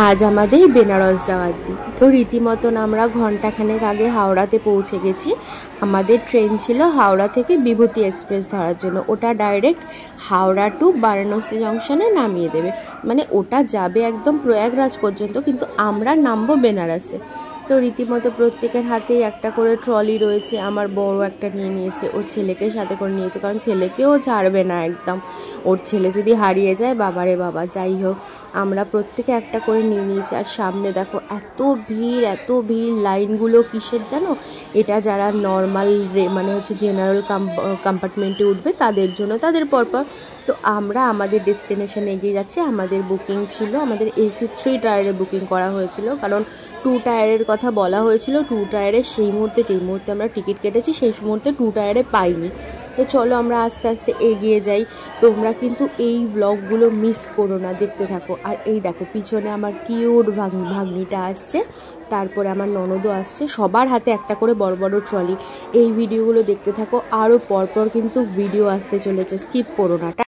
আজ আমাদের বেনারস যাওয়ার দিন। তো রীতিমতন আমরা ঘন্টাখানেক আগে হাওড়াতে পৌঁছে গেছি। আমাদের ট্রেন ছিল হাওড়া থেকে বিভূতি এক্সপ্রেস ধরার জন্য। ওটা ডাইরেক্ট হাওড়া টু বারাণসী জংশনে নামিয়ে দেবে, মানে ওটা যাবে একদম প্রয়াগরাজ পর্যন্ত, কিন্তু আমরা নামবো বেনারসে। তো রীতিমতো প্রত্যেকের হাতেই একটা করে ট্রলি রয়েছে। আমার বড় একটা নিয়ে নিয়েছে, ওর ছেলেকে সাথে করে নিয়েছে, কারণ ছেলেকেও ছাড়বে না একদম। ওর ছেলে যদি হারিয়ে যায়, বাবারে বাবা। যাই হোক, আমরা প্রত্যেকে একটা করে নিয়ে নিয়েছি। আর সামনে দেখো এত ভিড়, এত ভিড়। লাইনগুলো কিসের জানো? এটা যারা নর্মাল মানে হচ্ছে জেনারেল কম্পার্টমেন্টে উঠবে তাদের জন্য, তাদের পরপর। তো আমরা আমাদের ডেস্টিনেশনে এগিয়ে যাচ্ছি। আমাদের বুকিং ছিল, আমাদের AC 3 টায়ারে বুকিং করা হয়েছিল, কারণ 2 টায়ারের কথা বলা হয়েছিল। 2 টায়ারে সেই মুহূর্তে, যেই মুহূর্তে আমরা টিকিট কেটেছি সেই মুহূর্তে 2 টায়ারে পাইনি। তো চলো আমরা আস্তে আস্তে এগিয়ে যাই। তোমরা কিন্তু এই ব্লগগুলো মিস করো না, দেখতে থাকো। আর এই দেখো পিছনে আমার কিউট ভাগ্নিটা আসছে, তারপরে আমার ননদও আসছে, সবার হাতে একটা করে বড় বড় ট্রলি। এই ভিডিওগুলো দেখতে থাকো, আরও পরপর কিন্তু ভিডিও আসতে চলেছে, স্কিপ করো না।